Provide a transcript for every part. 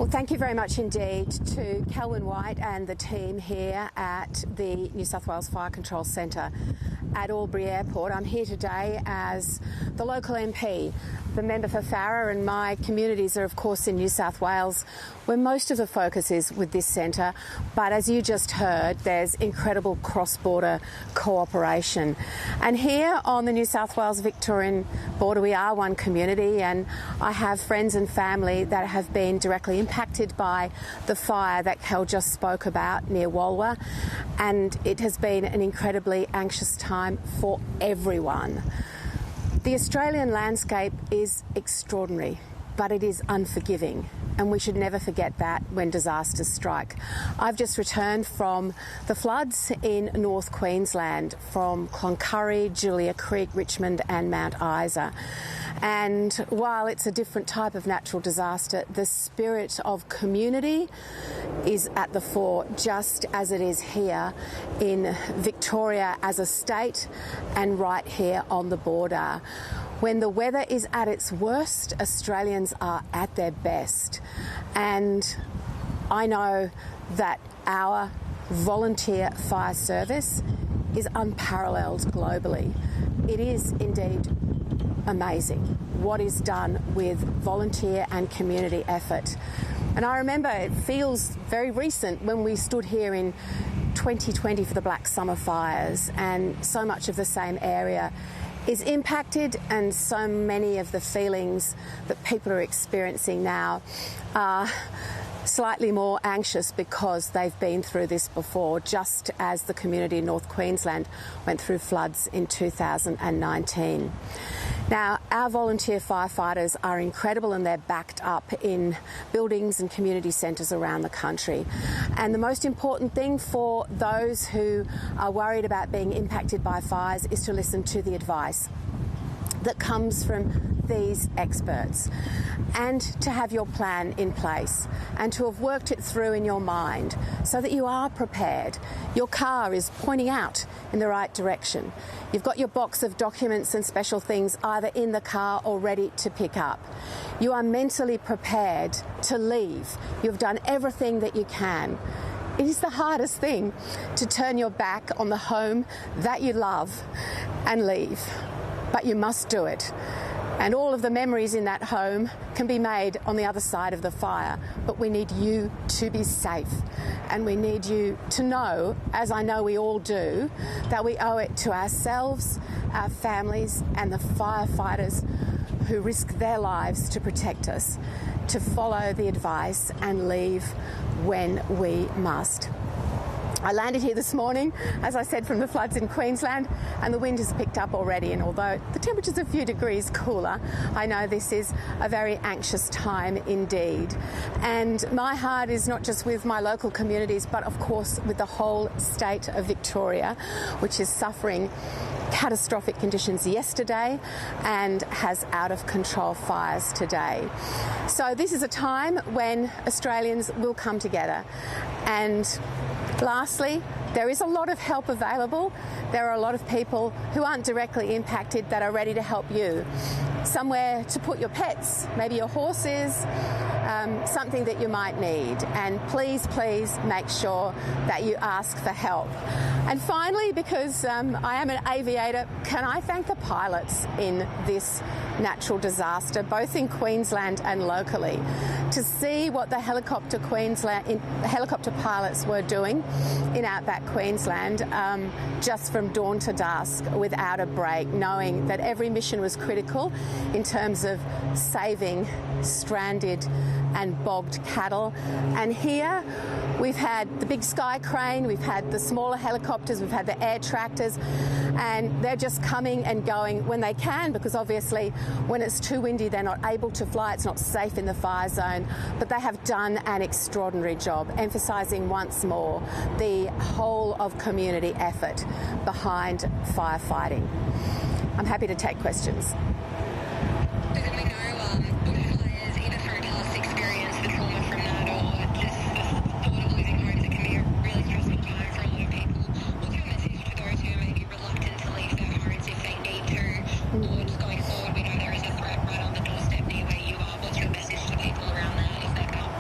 Well, thank you very much indeed to Kelvin White and the team here at the New South Wales Fire Control Centre at Albury Airport. I'm here today as the local MP, the member for Farrer, and my communities are of course in New South Wales, where most of the focus is with this centre. But as you just heard, there's incredible cross-border cooperation. And here on the New South Wales-Victorian border, we are one community, and I have friends and family that have been directly impacted by the fire that Kel just spoke about near Walwa, and it has been an incredibly anxious time for everyone. The Australian landscape is extraordinary, but it is unforgiving, and we should never forget that when disasters strike. I've just returned from the floods in North Queensland, from Cloncurry, Julia Creek, Richmond and Mount Isa. And while it's a different type of natural disaster, the spirit of community is at the fore, just as it is here in Victoria as a state and right here on the border. When the weather is at its worst, Australians are at their best. And I know that our volunteer fire service is unparalleled globally. It is indeed amazing what is done with volunteer and community effort. And I remember it feels very recent when we stood here in 2020 for the Black Summer fires, and so much of the same area is impacted, and so many of the feelings that people are experiencing now are slightly more anxious because they've been through this before, just as the community in North Queensland went through floods in 2019. Now, our volunteer firefighters are incredible, and they're backed up in buildings and community centres around the country. And the most important thing for those who are worried about being impacted by fires is to listen to the advice that comes from these experts, and to have your plan in place and to have worked it through in your mind so that you are prepared. Your car is pointing out in the right direction. You've got your box of documents and special things either in the car or ready to pick up. You are mentally prepared to leave. You've done everything that you can. It is the hardest thing to turn your back on the home that you love and leave, but you must do it. And all of the memories in that home can be made on the other side of the fire. But we need you to be safe. And we need you to know, as I know we all do, that we owe it to ourselves, our families, and the firefighters who risk their lives to protect us, to follow the advice and leave when we must. I landed here this morning, as I said, from the floods in Queensland, and the wind has picked up already, and although the temperature's a few degrees cooler, I know this is a very anxious time indeed. And my heart is not just with my local communities, but of course with the whole state of Victoria, which is suffering catastrophic conditions yesterday and has out of control fires today. So this is a time when Australians will come together. And lastly, there is a lot of help available. There are a lot of people who aren't directly impacted that are ready to help you. Somewhere to put your pets, maybe your horses, something that you might need. And please, please make sure that you ask for help. And finally, because I am an aviator, can I thank the pilots in this natural disaster, both in Queensland and locally, to see what the helicopter pilots were doing in outback Queensland just from dawn to dusk without a break, knowing that every mission was critical in terms of saving stranded and bogged cattle. And here we've had the big sky crane, we've had the smaller helicopters, we've had the air tractors, and they're just coming and going when they can, because obviously when it's too windy they're not able to fly, it's not safe in the fire zone. But they have done an extraordinary job, emphasising once more the whole of community effort behind firefighting. I'm happy to take questions. Susan, we know bushfires, either through past experience, the trauma from that, or just the thought of losing homes, it can be a really stressful time for a lot of people. What's your message to those who may be reluctant to leave their homes if they need to, or just going forward, we know there is a threat right on the doorstep near where you are. What's your message to people around that if they can't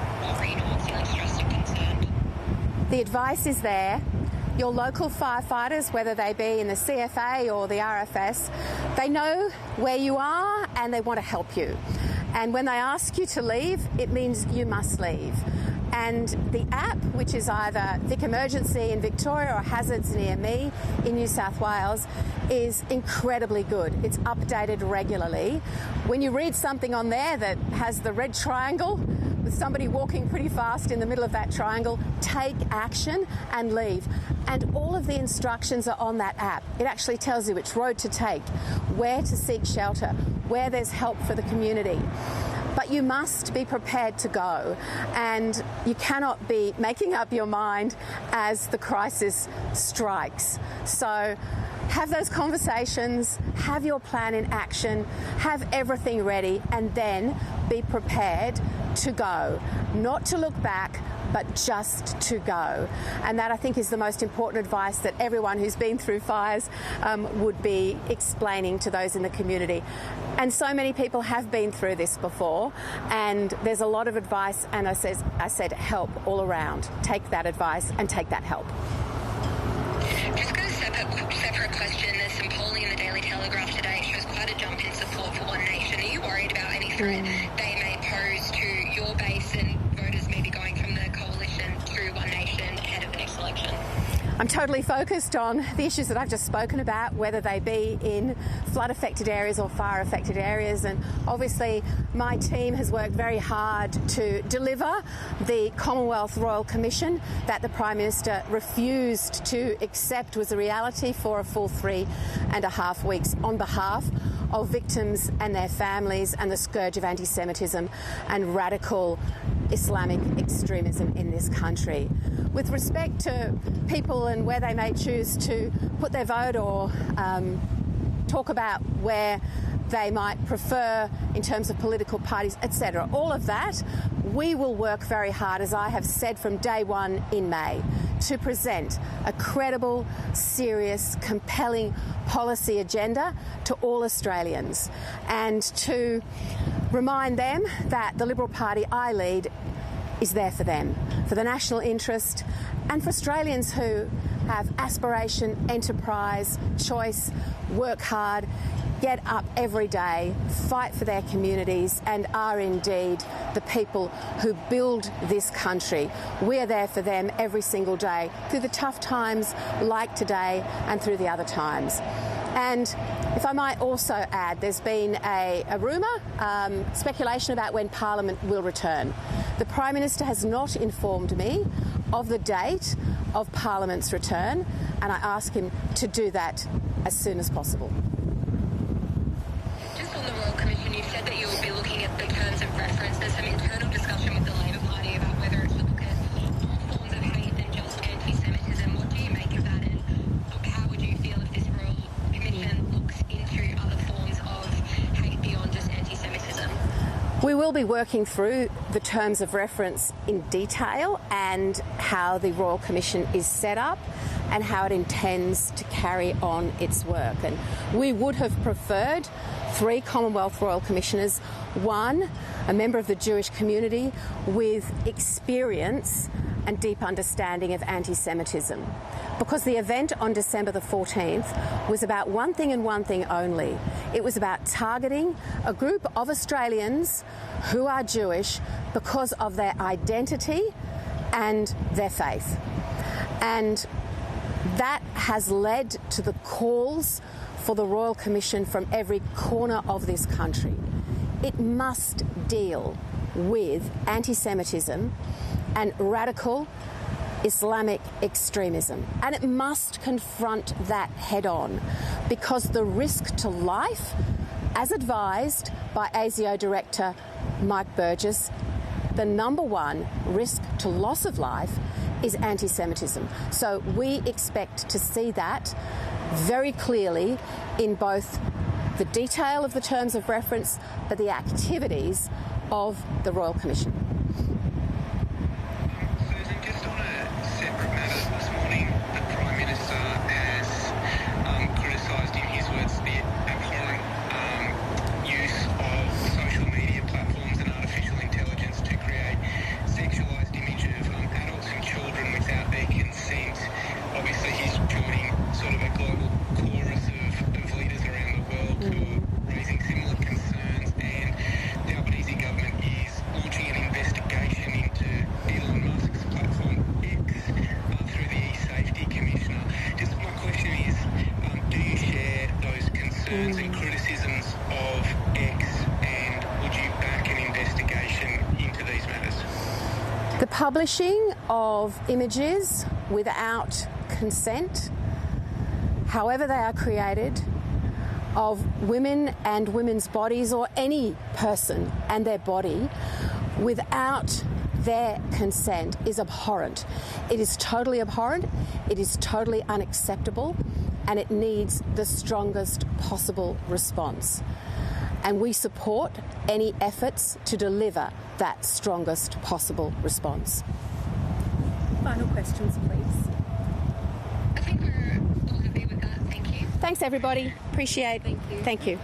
The advice is there. Your local firefighters, whether they be in the CFA or the RFS, they know where you are and they want to help you. And when they ask you to leave, it means you must leave. And the app, which is either Vic Emergency in Victoria or Hazards near me in New South Wales, is incredibly good. It's updated regularly. When you read something on there that has the red triangle with somebody walking pretty fast in the middle of that triangle, take action and leave. And all of the instructions are on that app. It actually tells you which road to take, where to seek shelter, where there's help for the community. But you must be prepared to go, and you cannot be making up your mind as the crisis strikes. So have those conversations, have your plan in action, have everything ready, and then be prepared to go. Not to look back, but just to go. And that, I think, is the most important advice that everyone who's been through fires would be explaining to those in the community. And so many people have been through this before, and there's a lot of advice, and I said help all around. Take that advice and take that help. Just got a separate question. There's some polling in the Daily Telegraph today. It shows quite a jump in support for One Nation. Are you worried about any threat they may pose to your base and voters maybe going from the coalition to One Nation ahead of the next election? I'm totally focused on the issues that I've just spoken about, whether they be in flood-affected areas or fire-affected areas. And obviously, my team has worked very hard to deliver the Commonwealth Royal Commission that the Prime Minister refused to accept was a reality for a full 3.5 weeks on behalf of victims and their families and the scourge of anti-Semitism and radical Islamic extremism in this country. With respect to people and where they may choose to put their vote or talk about where they might prefer in terms of political parties, etc., all of that, we will work very hard, as I have said from day one in May, to present a credible, serious, compelling policy agenda to all Australians, and to remind them that the Liberal Party I lead is there for them, for the national interest, and for Australians who have aspiration, enterprise, choice, work hard, get up every day, fight for their communities, and are indeed the people who build this country. We are there for them every single day, through the tough times like today and through the other times. And if I might also add, there's been a rumour, speculation about when Parliament will return. The Prime Minister has not informed me of the date of Parliament's return, and I ask him to do that as soon as possible. Just on the Royal Commission, you said that you will be looking at the terms of reference. There's some internal discussion with the Labor Party about whether it should look at more forms of hate than just anti-Semitism. What do you make of that, and how would you feel if this Royal Commission looks into other forms of hate beyond just anti-Semitism? We will be working through the terms of reference in detail and how the Royal Commission is set up and how it intends to carry on its work. And we would have preferred 3 Commonwealth Royal Commissioners, 1 a member of the Jewish community with experience and deep understanding of anti-Semitism. Because the event on December the 14th was about one thing and one thing only. It was about targeting a group of Australians who are Jewish because of their identity and their faith. And that has led to the calls for the Royal Commission from every corner of this country. It must deal with anti-Semitism and radical Islamic extremism. And it must confront that head on, because the risk to life, as advised by ASIO Director Mike Burgess, the number 1 risk to loss of life is anti-Semitism. So we expect to see that very clearly in both the detail of the terms of reference, but the activities of the Royal Commission. Susan, just on a separate matter, this morning the Prime Minister has criticised, in his words, the abhorrent use of social media platforms and artificial intelligence to create sexualised images of adults and children without their The publishing of images without consent, however they are created, of women and women's bodies, or any person and their body, without their consent is abhorrent. It is totally abhorrent, it is totally unacceptable, and it needs the strongest possible response. And we support any efforts to deliver that strongest possible response. Final questions, please. I think we're all happy with that. Thank you. Thanks, everybody. Appreciate it. Thank you. Thank you.